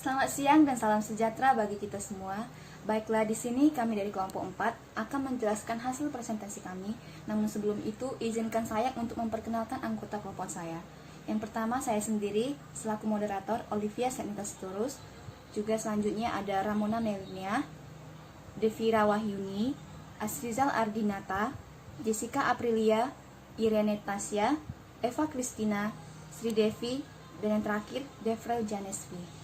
Selamat siang dan salam sejahtera bagi kita semua. Baiklah, di sini kami dari kelompok 4 akan menjelaskan hasil presentasi kami. Namun sebelum itu, izinkan saya untuk memperkenalkan anggota kelompok saya. Yang pertama, saya sendiri selaku moderator Olivia Setnita Sitorus. Juga selanjutnya ada Ramona Melinia, Devira Wahyuni, Asrizal Ardinata, Jessica Aprilia, Irene Tasya, Eva Kristina, Sri Devi, dan yang terakhir Devrel Janesvi.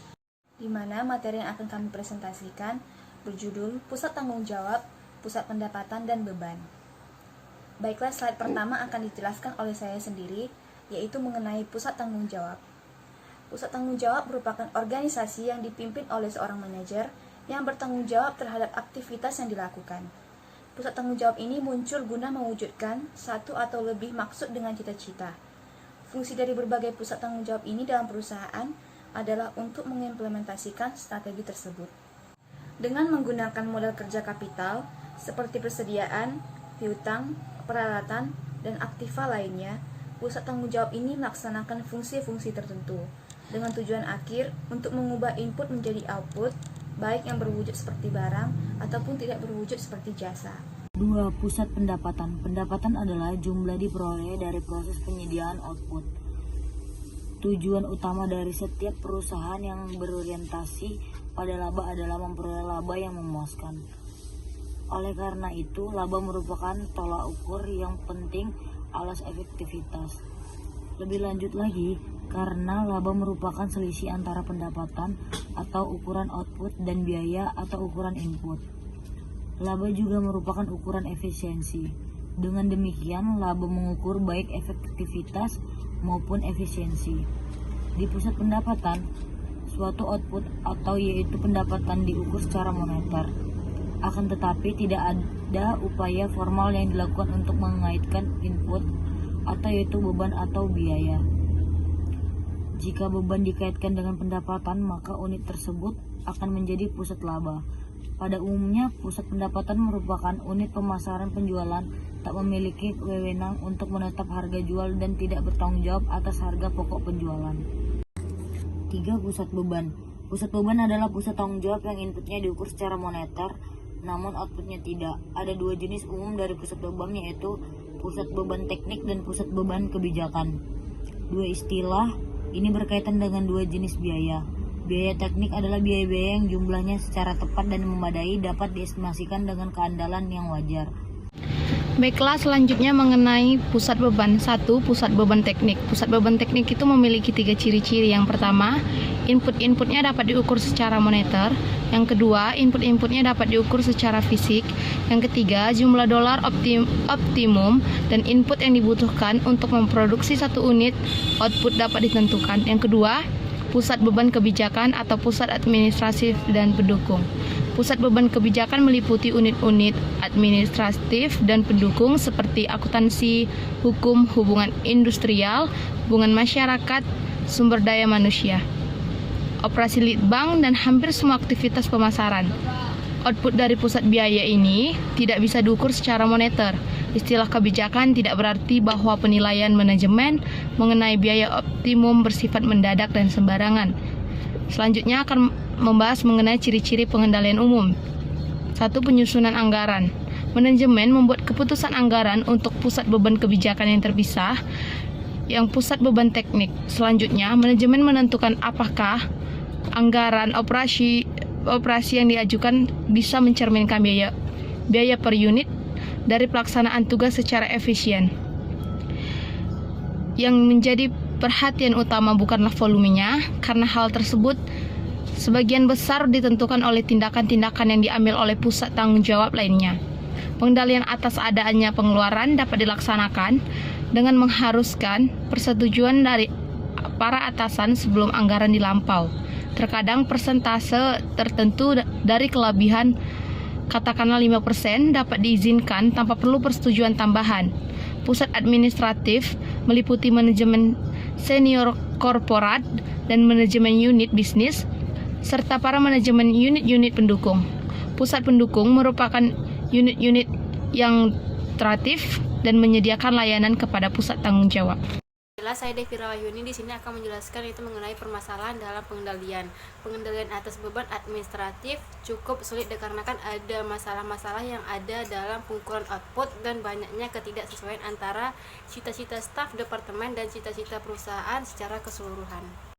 Di mana materi yang akan kami presentasikan berjudul Pusat Tanggung Jawab, Pusat Pendapatan dan Beban. Baiklah, slide pertama akan dijelaskan oleh saya sendiri, yaitu mengenai Pusat Tanggung Jawab. Pusat Tanggung Jawab merupakan organisasi yang dipimpin oleh seorang manajer yang bertanggung jawab terhadap aktivitas yang dilakukan. Pusat Tanggung Jawab ini muncul guna mewujudkan satu atau lebih maksud dengan cita-cita. Fungsi dari berbagai pusat tanggung jawab ini dalam perusahaan adalah untuk mengimplementasikan strategi tersebut. Dengan menggunakan modal kerja kapital seperti persediaan, piutang, peralatan, dan aktiva lainnya, pusat tanggung jawab ini melaksanakan fungsi-fungsi tertentu dengan tujuan akhir untuk mengubah input menjadi output, baik yang berwujud seperti barang ataupun tidak berwujud seperti jasa. 2. Pusat pendapatan. Pendapatan adalah jumlah diperoleh dari proses penyediaan output. Tujuan utama dari setiap perusahaan yang berorientasi pada laba adalah memperoleh laba yang memuaskan. Oleh karena itu, laba merupakan tolak ukur yang penting alas efektivitas. Lebih lanjut lagi, karena laba merupakan selisih antara pendapatan atau ukuran output dan biaya atau ukuran input. Laba juga merupakan ukuran efisiensi. Dengan demikian, laba mengukur baik efektivitas maupun efisiensi. Di pusat pendapatan, suatu output atau yaitu pendapatan diukur secara moneter. Akan tetapi tidak ada upaya formal yang dilakukan untuk mengaitkan input atau yaitu beban atau biaya. Jika beban dikaitkan dengan pendapatan, maka unit tersebut akan menjadi pusat laba. Pada umumnya, pusat pendapatan merupakan unit pemasaran penjualan tak memiliki wewenang untuk menetap harga jual dan tidak bertanggung jawab atas harga pokok penjualan. 3. Pusat beban. Pusat beban adalah pusat tanggung jawab yang inputnya diukur secara moneter, namun outputnya tidak. Ada dua jenis umum dari pusat beban, yaitu pusat beban teknik dan pusat beban kebijakan. Dua istilah ini berkaitan dengan dua jenis biaya. Biaya teknik adalah biaya-biaya yang jumlahnya secara tepat dan memadai dapat diestimasikan dengan keandalan yang wajar. Baiklah, selanjutnya mengenai pusat beban. 1. Pusat beban teknik. Pusat beban teknik itu memiliki 3 ciri-ciri. Yang pertama, input-inputnya dapat diukur secara moneter. Yang kedua, input-inputnya dapat diukur secara fisik. Yang ketiga, jumlah dolar optimum dan input yang dibutuhkan untuk memproduksi satu unit output dapat ditentukan. Yang kedua, pusat beban kebijakan atau pusat administratif dan pendukung. Pusat beban kebijakan meliputi unit-unit administratif dan pendukung seperti akuntansi, hukum, hubungan industrial, hubungan masyarakat, sumber daya manusia, operasi litbang, dan hampir semua aktivitas pemasaran. Output dari pusat biaya ini tidak bisa diukur secara moneter. Istilah kebijakan tidak berarti bahwa penilaian manajemen mengenai biaya optimum bersifat mendadak dan sembarangan. Selanjutnya akan membahas mengenai ciri-ciri pengendalian umum. 1. Penyusunan anggaran. Manajemen membuat keputusan anggaran untuk pusat beban kebijakan yang terpisah, yang pusat beban teknik. Selanjutnya, manajemen menentukan apakah anggaran operasi yang diajukan bisa mencerminkan biaya per unit dari pelaksanaan tugas secara efisien. Yang menjadi perhatian utama bukanlah volumenya, karena hal tersebut sebagian besar ditentukan oleh tindakan-tindakan yang diambil oleh pusat tanggung jawab lainnya. Pengendalian atas adanya pengeluaran dapat dilaksanakan dengan mengharuskan persetujuan dari para atasan sebelum anggaran dilampau. Terkadang persentase tertentu dari kelebihan, katakanlah 5%, dapat diizinkan tanpa perlu persetujuan tambahan. Pusat administratif meliputi manajemen senior korporat dan manajemen unit bisnis, serta para manajemen unit-unit pendukung. Pusat pendukung merupakan unit-unit yang teratif dan menyediakan layanan kepada pusat tanggung jawab. Baiklah, saya Devi Rawayuni di sini akan menjelaskan itu mengenai permasalahan dalam pengendalian. Pengendalian atas beban administratif cukup sulit dikarenakan ada masalah-masalah yang ada dalam pengukuran output dan banyaknya ketidaksesuaian antara cita-cita staf departemen dan cita-cita perusahaan secara keseluruhan.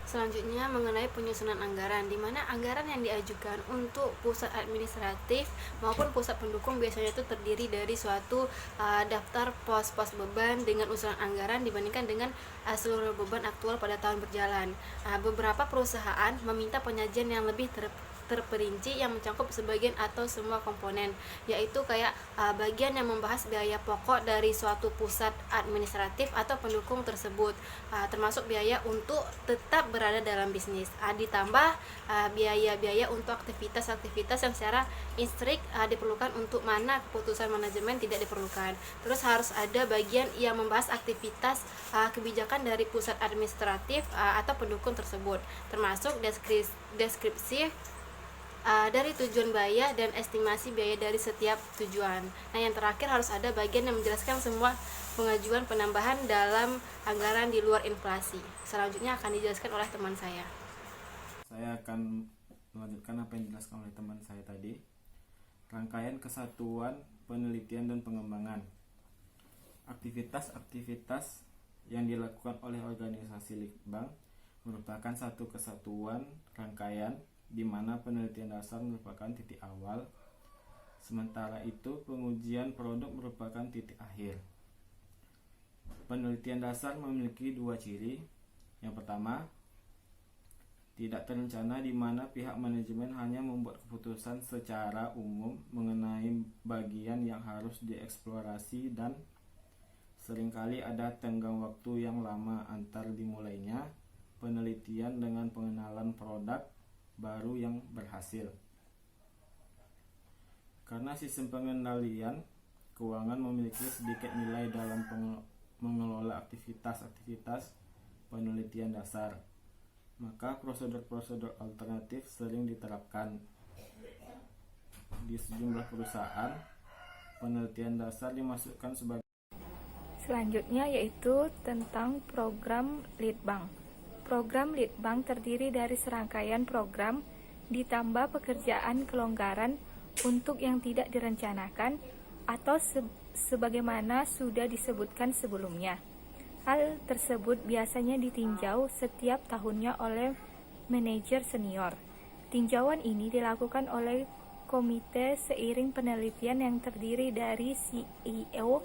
Selanjutnya mengenai penyusunan anggaran, di mana anggaran yang diajukan untuk pusat administratif maupun pusat pendukung biasanya itu terdiri dari suatu daftar pos-pos beban dengan usulan anggaran dibandingkan dengan seluruh beban aktual pada tahun berjalan. Beberapa perusahaan meminta penyajian yang lebih terperinci yang mencakup sebagian atau semua komponen, yaitu kayak bagian yang membahas biaya pokok dari suatu pusat administratif atau pendukung tersebut, termasuk biaya untuk tetap berada dalam bisnis, ditambah biaya-biaya untuk aktivitas-aktivitas yang secara instrik diperlukan untuk mana keputusan manajemen tidak diperlukan. Terus harus ada bagian yang membahas aktivitas kebijakan dari pusat administratif atau pendukung tersebut, termasuk deskripsi dari tujuan biaya dan estimasi biaya dari setiap tujuan. Nah, yang terakhir harus ada bagian yang menjelaskan semua pengajuan penambahan dalam anggaran di luar inflasi. Selanjutnya akan dijelaskan oleh teman saya. Saya akan melanjutkan apa yang dijelaskan oleh teman saya tadi. Rangkaian kesatuan penelitian dan pengembangan. Aktivitas-aktivitas yang dilakukan oleh organisasi Litbang merupakan satu kesatuan rangkaian di mana penelitian dasar merupakan titik awal, sementara itu pengujian produk merupakan titik akhir. Penelitian dasar memiliki dua ciri. Yang pertama, tidak terencana, di mana pihak manajemen hanya membuat keputusan secara umum mengenai bagian yang harus dieksplorasi dan seringkali ada tenggang waktu yang lama antar dimulainya penelitian dengan pengenalan produk baru yang berhasil. Karena sistem pengendalian keuangan memiliki sedikit nilai dalam mengelola aktivitas-aktivitas penelitian dasar, maka prosedur-prosedur alternatif sering diterapkan. Di sejumlah perusahaan, penelitian dasar dimasukkan sebagai Selanjutnya yaitu tentang program Litbang. Program Litbang terdiri dari serangkaian program ditambah pekerjaan kelonggaran untuk yang tidak direncanakan atau sebagaimana sudah disebutkan sebelumnya. Hal tersebut biasanya ditinjau setiap tahunnya oleh manajer senior. Tinjauan ini dilakukan oleh komite seiring penelitian yang terdiri dari CEO,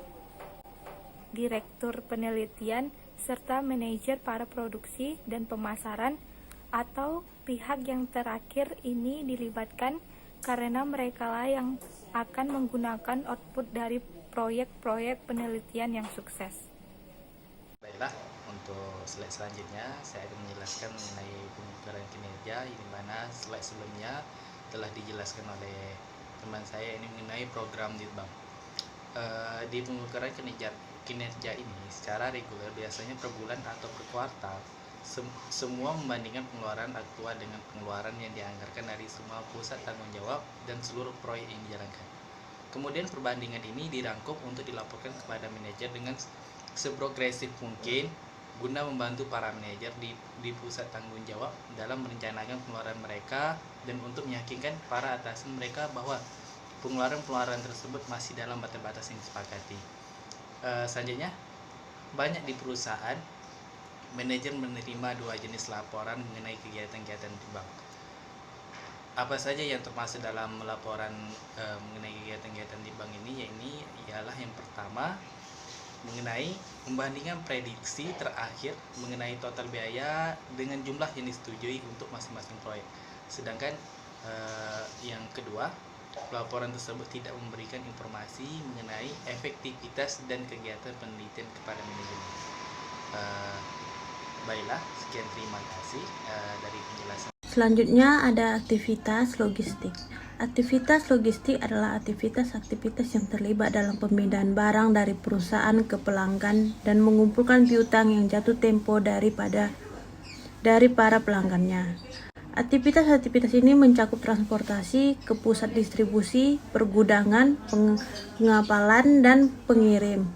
direktur penelitian, serta manajer para produksi dan pemasaran, atau pihak yang terakhir ini dilibatkan karena merekalah yang akan menggunakan output dari proyek-proyek penelitian yang sukses. Baiklah, untuk slide selanjutnya saya akan menjelaskan mengenai pengukuran kinerja, di mana slide sebelumnya telah dijelaskan oleh teman saya ini mengenai program Litbang. Di pengukuran kinerja ini secara reguler biasanya per bulan atau per kuartal semua membandingkan pengeluaran aktual dengan pengeluaran yang dianggarkan dari semua pusat tanggung jawab dan seluruh proyek yang dijalankan. Kemudian perbandingan ini dirangkum untuk dilaporkan kepada manajer dengan seprogresif mungkin guna membantu para manajer di pusat tanggung jawab dalam merencanakan pengeluaran mereka dan untuk meyakinkan para atasan mereka bahwa pengeluaran-pengeluaran tersebut masih dalam batas-batas yang disepakati. Selanjutnya, banyak di perusahaan manajer menerima dua jenis laporan mengenai kegiatan-kegiatan Litbang. Apa saja yang termasuk dalam laporan mengenai kegiatan-kegiatan Litbang ini? Ialah yang pertama mengenai pembandingan prediksi terakhir mengenai total biaya dengan jumlah yang disetujui untuk masing-masing proyek. Sedangkan yang kedua, laporan tersebut tidak memberikan informasi mengenai efektivitas dan kegiatan penelitian kepada manajemen. Baiklah, sekian, terima kasih dari penjelasan. Selanjutnya ada aktivitas logistik. Aktivitas logistik adalah aktivitas-aktivitas yang terlibat dalam pemindahan barang dari perusahaan ke pelanggan dan mengumpulkan piutang yang jatuh tempo dari para pelanggannya. Aktivitas-aktivitas ini mencakup transportasi ke pusat distribusi, pergudangan, pengapalan, dan pengirim.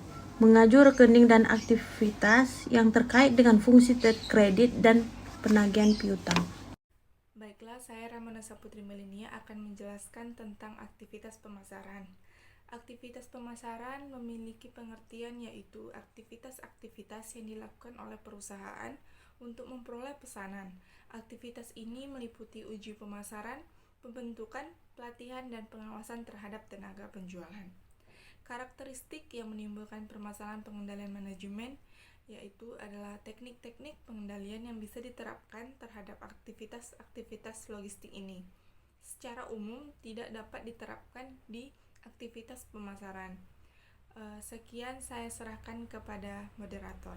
mengaju rekening dan aktivitas yang terkait dengan fungsi kredit dan penagihan piutang. Baiklah, saya Ramana Saputri Melinia akan menjelaskan tentang aktivitas pemasaran. Aktivitas pemasaran memiliki pengertian yaitu aktivitas-aktivitas yang dilakukan oleh perusahaan untuk memperoleh pesanan. Aktivitas ini meliputi uji pemasaran, pembentukan, pelatihan, dan pengawasan terhadap tenaga penjualan. Karakteristik yang menimbulkan permasalahan pengendalian manajemen yaitu adalah teknik-teknik pengendalian yang bisa diterapkan terhadap aktivitas-aktivitas logistik ini. Secara umum tidak dapat diterapkan di aktivitas pemasaran. Sekian saya serahkan kepada moderator.